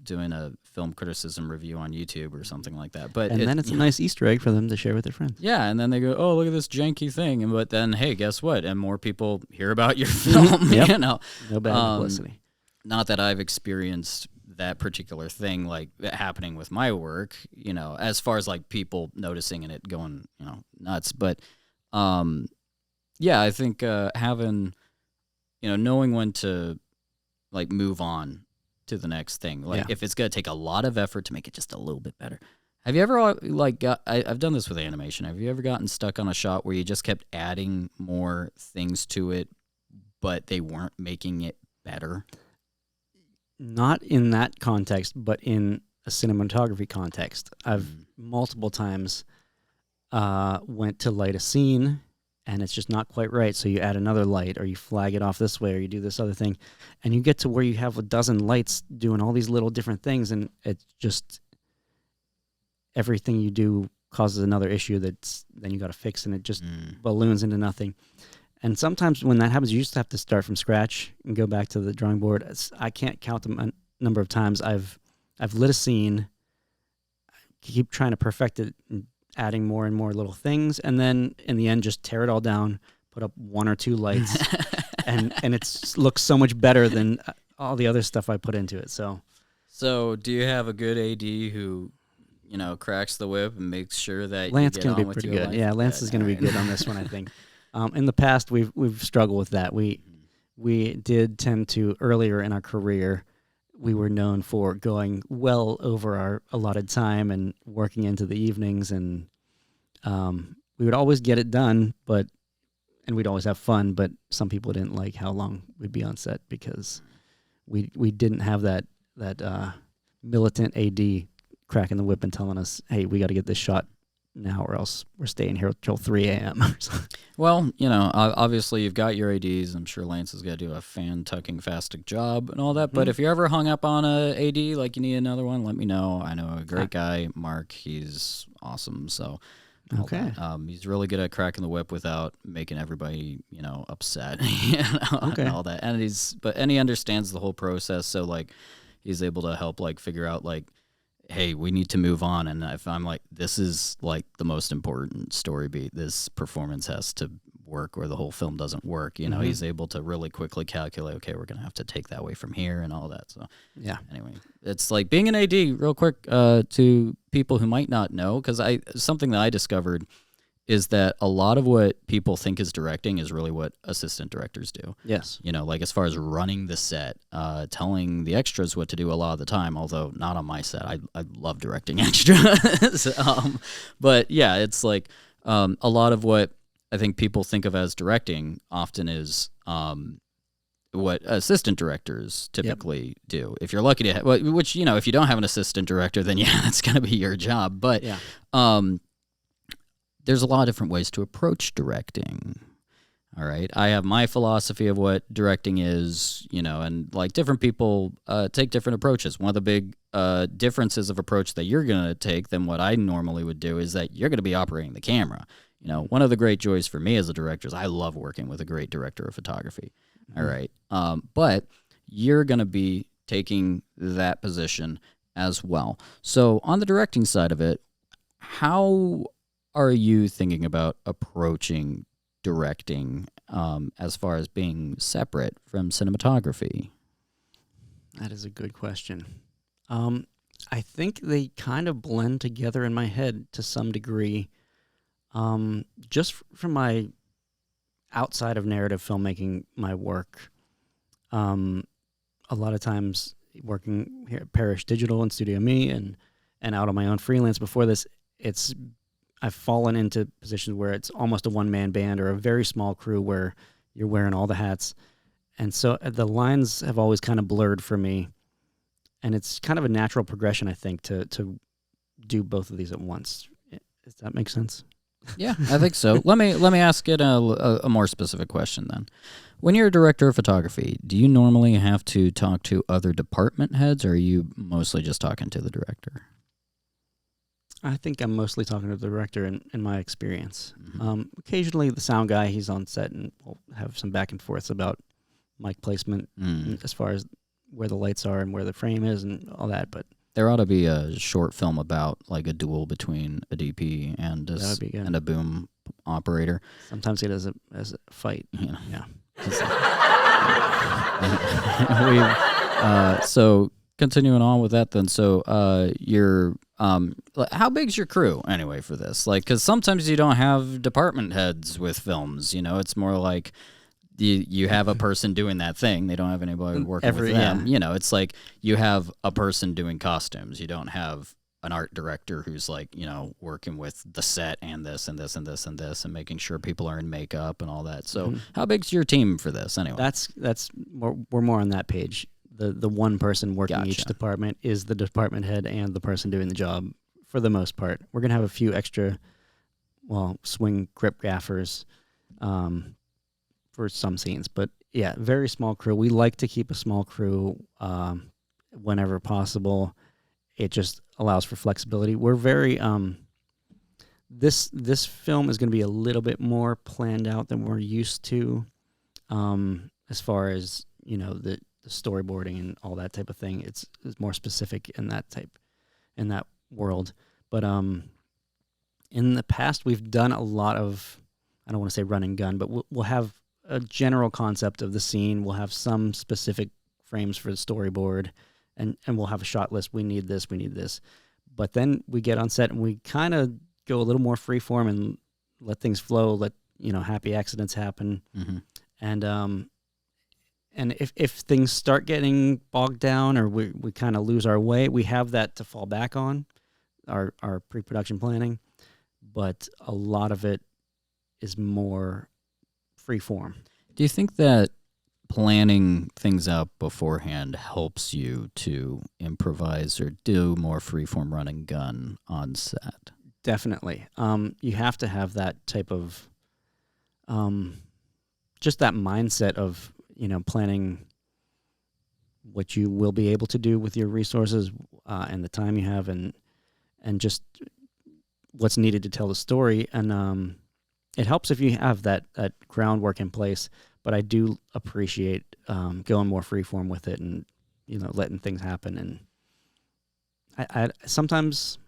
doing a film criticism review on YouTube or something like that. But then it's a nice Easter egg for them to share with their friends. Yeah, and then they go, oh, look at this janky thing, but then, hey, guess what? And more people hear about your film, No bad publicity. Not that I've experienced that particular thing like happening with my work, as far as like people noticing and it going, nuts. But I think having, knowing when to like move on to the next thing, like if it's going to take a lot of effort to make it just a little bit better. Have you ever like I've done this with animation. Have you ever gotten stuck on a shot where you just kept adding more things to it, but they weren't making it better? Not in that context, but in a cinematography context. I've multiple times went to light a scene, and it's just not quite right, so you add another light, or you flag it off this way, or you do this other thing, and you get to where you have a dozen lights doing all these little different things, and it's just everything you do causes another issue that's then you got to fix, and it just balloons into nothing. And sometimes when that happens, you just have to start from scratch and go back to the drawing board. I can't count the number of times I've lit a scene, keep trying to perfect it, and adding more and more little things, and then in the end just tear it all down, put up one or two lights, and it looks so much better than all the other stuff I put into it. So do you have a good AD who, cracks the whip and makes sure that Lance you get can on be with pretty your good. life? Yeah, Lance is going to be good on this one, I think. In the past, we've struggled with that. We did tend to, earlier in our career, we were known for going well over our allotted time and working into the evenings, and we would always get it done, and we'd always have fun, but some people didn't like how long we'd be on set because we didn't have that militant AD cracking the whip and telling us, hey, we got to get this shot now or else we're staying here till 3 a.m. Well, obviously you've got your ADs. I'm sure Lance is going to do a fan-tucking-fastic job and all that, but if you're ever hung up on a AD, like you need another one, let me know. I know a great guy, Mark. He's awesome, so... Okay. He's really good at cracking the whip without making everybody, upset, Okay. and all that. And he understands the whole process, so like he's able to help like figure out like, hey, we need to move on. And if I'm like, this is like the most important story beat, this performance has to work or the whole film doesn't work, he's able to really quickly calculate, okay, we're going to have to take that away from here and all that. So yeah. Anyway, it's like being an AD real quick, to people who might not know, because something that I discovered is that a lot of what people think is directing is really what assistant directors do. Yes. Like as far as running the set, telling the extras what to do a lot of the time, although not on my set. I love directing extras. But yeah, it's like a lot of what I think people think of as directing often is what assistant directors typically do. If you're lucky to have, which, if you don't have an assistant director, then yeah, that's going to be your job. But there's a lot of different ways to approach directing. All right. I have my philosophy of what directing is, and like different people take different approaches. One of the big differences of approach that you're going to take than what I normally would do is that you're going to be operating the camera. One of the great joys for me as a director is I love working with a great director of photography. All right. But you're going to be taking that position as well. So on the directing side of it, how are you thinking about approaching directing as far as being separate from cinematography? That is a good question. I think they kind of blend together in my head to some degree. Just from my outside of narrative filmmaking, my work, a lot of times working here at Parish Digital and StudioMe and out on my own freelance before this, I've fallen into positions where it's almost a one-man band or a very small crew where you're wearing all the hats. And so the lines have always kind of blurred for me. And it's kind of a natural progression, I think, to do both of these at once. Does that make sense? Yeah, I think so. Let me ask it a more specific question then. When you're a director of photography, do you normally have to talk to other department heads, or are you mostly just talking to the director? I think I'm mostly talking to the director in my experience. Mm-hmm. Occasionally the sound guy, he's on set, and we'll have some back and forths about mic placement as far as where the lights are and where the frame is and all that. But there ought to be a short film about like a duel between a DP and a boom operator. Sometimes he does it as a fight. You know. Yeah. So continuing on with that then, so you're how big's your crew anyway for this? Like, because sometimes you don't have department heads with films, it's more like you have a person doing that thing. They don't have anybody working with them. Yeah. It's like you have a person doing costumes. You don't have an art director who's like, working with the set and this and this and this and this and making sure people are in makeup and all that. So how big's your team for this anyway? That's more, we're more on that page. The one person working each department is the department head and the person doing the job for the most part. We're going to have a few extra, swing grip gaffers for some scenes. But yeah, very small crew. We like to keep a small crew whenever possible. It just allows for flexibility. We're very this film is going to be a little bit more planned out than we're used to, as far as the storyboarding and all that type of thing. It's more specific in that world. But in the past, we've done a lot of, I don't want to say run and gun, but we'll have a general concept of the scene. We'll have some specific frames for the storyboard. And we'll have a shot list. We need this. But then we get on set and we kind of go a little more freeform and let things flow. Let happy accidents happen. Mm-hmm. And if things start getting bogged down or we kind of lose our way, we have that to fall back on, our pre-production planning. But a lot of it is more freeform. Do you think that planning things out beforehand helps you to improvise or do more freeform run and gun on set? Definitely. You have to have that type of, just that mindset of, planning what you will be able to do with your resources and the time you have and just what's needed to tell the story. And it helps if you have that groundwork in place. But I do appreciate going more freeform with it and, letting things happen. And I sometimes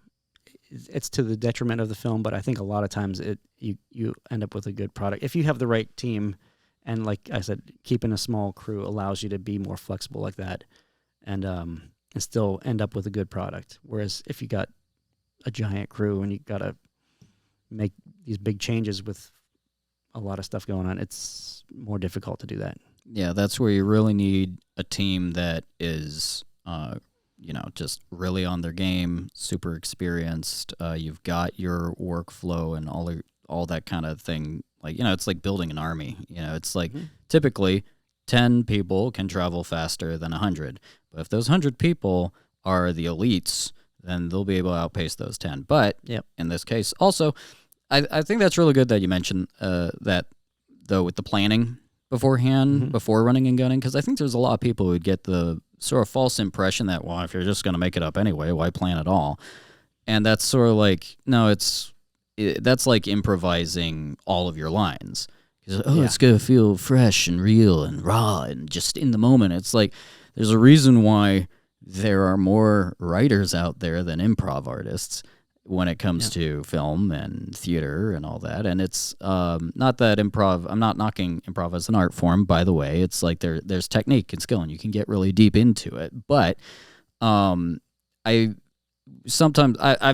it's to the detriment of the film, but I think a lot of times you end up with a good product. If you have the right team, and like I said, keeping a small crew allows you to be more flexible like that and still end up with a good product. Whereas if you got a giant crew and you got to make these big changes with a lot of stuff going on, it's more difficult to do that. Yeah, that's where you really need a team that is, just really on their game, super experienced. You've got your workflow and all that kind of thing. Like, it's like building an army. It's like typically 10 people can travel faster than 100. But if those 100 people are the elites, then they'll be able to outpace those 10. But in this case, also, I think that's really good that you mentioned that, though, with the planning beforehand, before running and gunning, because I think there's a lot of people who would get the sort of false impression that, well, if you're just going to make it up anyway, why plan at all? And that's sort of like, no, that's like improvising all of your lines. It's going to feel fresh and real and raw and just in the moment. It's like there's a reason why there are more writers out there than improv artists when it comes to film and theater and all that. And it's not that improv, I'm not knocking improv as an art form, by the way. It's like there's technique and skill and you can get really deep into it. But I've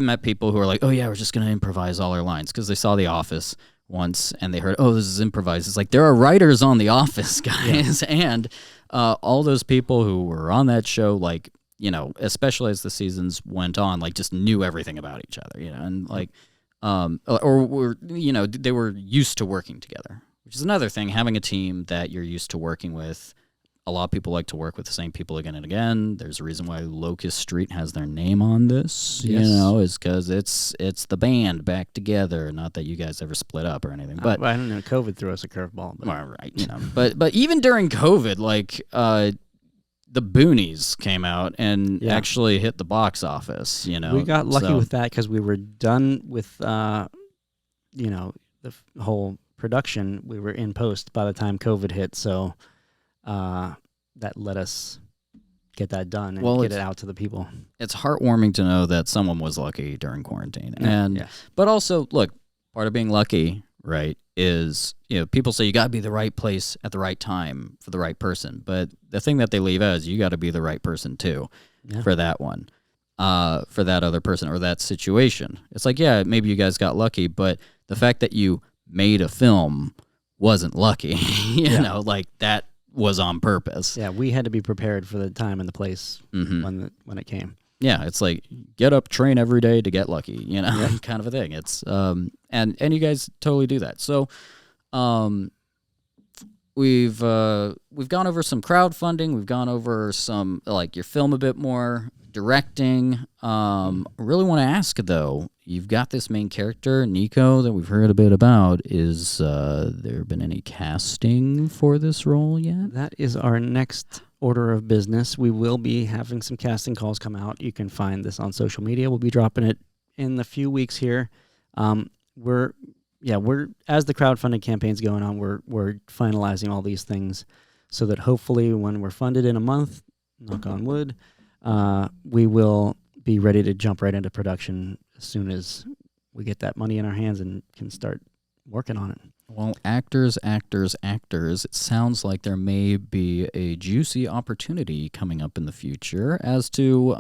met people who are like, oh yeah, we're just going to improvise all our lines because they saw The Office once and they heard, oh, this is improvised. It's like there are writers on The Office, guys. And all those people who were on that show, like, especially as the seasons went on, like just knew everything about each other, and like or were, they were used to working together, which is another thing, having a team that you're used to working with. A lot of people like to work with the same people again and again. There's a reason why Locust Street has their name on this, is because it's the band back together. Not that you guys ever split up or anything, but I don't know. COVID threw us a curveball. Well, right, but even during COVID, like the Boonies came out and actually hit the box office. We got lucky with that because we were done with the whole production. We were in post by the time COVID hit, so. That let us get that done and get it out to the people. It's heartwarming to know that someone was lucky during quarantine. But also, look, part of being lucky, right, is, people say you got to be the right place at the right time for the right person. But the thing that they leave out is you got to be the right person, too, for that one, for that other person or that situation. It's like, maybe you guys got lucky, but the fact that you made a film wasn't lucky, like that was on purpose. Yeah, we had to be prepared for the time and the place when it came. Yeah, it's like get up, train every day to get lucky, kind of a thing. It's and you guys totally do that. So, we've gone over some crowdfunding. We've gone over some like your film a bit more, directing. I really want to ask though. You've got this main character, Nico, that we've heard a bit about. Is there been any casting for this role yet? That is our next order of business. We will be having some casting calls come out. You can find this on social media. We'll be dropping it in the few weeks here. We're as the crowdfunding campaign's going on, we're finalizing all these things so that hopefully when we're funded in a month, knock on wood, we will be ready to jump right into production as soon as we get that money in our hands and can start working on it. Well, actors, it sounds like there may be a juicy opportunity coming up in the future. As to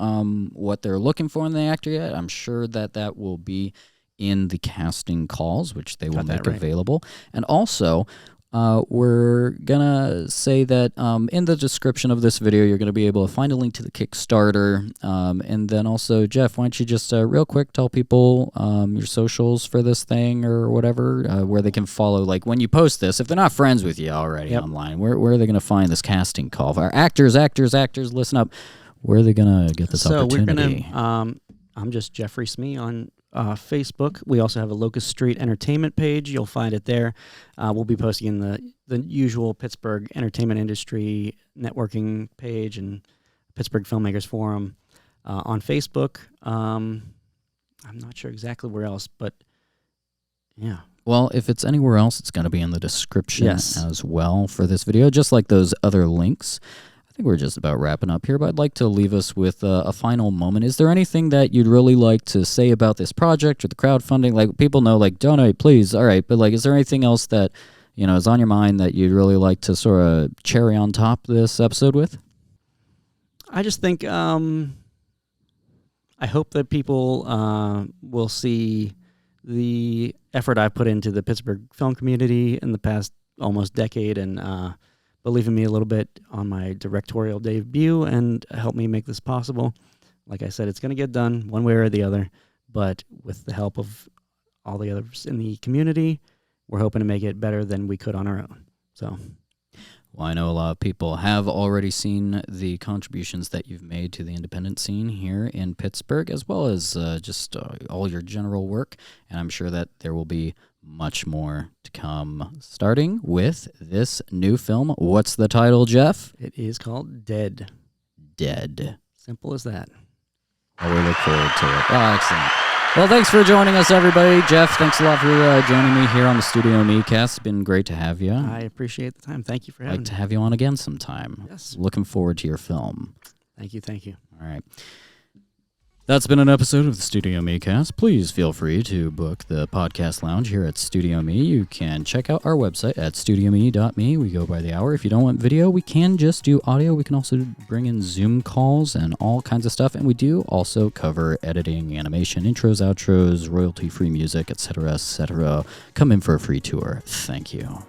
what they're looking for in the actor yet, I'm sure that will be in the casting calls, which they will make available. And also, we're going to say that in the description of this video, you're going to be able to find a link to the Kickstarter. And then also, Jeff, why don't you just real quick tell people your socials for this thing or whatever, where they can follow, like when you post this, if they're not friends with you already online, where are they going to find this casting call? Our actors, listen up. Where are they going to get this opportunity? We're going to, I'm just Jeffrey Smee on Facebook. We also have a Locust Street Entertainment page. You'll find it there. We'll be posting in the usual Pittsburgh entertainment industry networking page and Pittsburgh Filmmakers Forum on Facebook. I'm not sure exactly where else, but yeah. Well, if it's anywhere else, it's going to be in the description as well for this video, just like those other links. I think we're just about wrapping up here, but I'd like to leave us with a final moment. Is there anything that you'd really like to say about this project or the crowdfunding? Like, people know, like, donate, please. All right. But, like, is there anything else that, is on your mind that you'd really like to sort of cherry on top this episode with? I just think I hope that people will see the effort I've put into the Pittsburgh film community in the past almost decade and believe in me a little bit on my directorial debut and help me make this possible. Like I said, it's going to get done one way or the other, but with the help of all the others in the community, we're hoping to make it better than we could on our own. So, well, I know a lot of people have already seen the contributions that you've made to the independent scene here in Pittsburgh, as well as just all your general work, and I'm sure that there will be much more to come, starting with this new film. What's the title, Jeff? It is called Dead. Dead. Simple as that. Well, we look forward to it. Oh, excellent. Well, thanks for joining us, everybody. Jeff, thanks a lot for joining me here on the StudioMEcast. It's been great to have you. I appreciate the time. Thank you for having me. I'd like to have you on again sometime. Yes. Looking forward to your film. Thank you. All right. That's been an episode of the StudioMEcast. Please feel free to book the podcast lounge here at Studio Me. You can check out our website at studiome.me. We go by the hour. If you don't want video, we can just do audio. We can also bring in Zoom calls and all kinds of stuff. And we do also cover editing, animation, intros, outros, royalty-free music, etc., etc. Come in for a free tour. Thank you.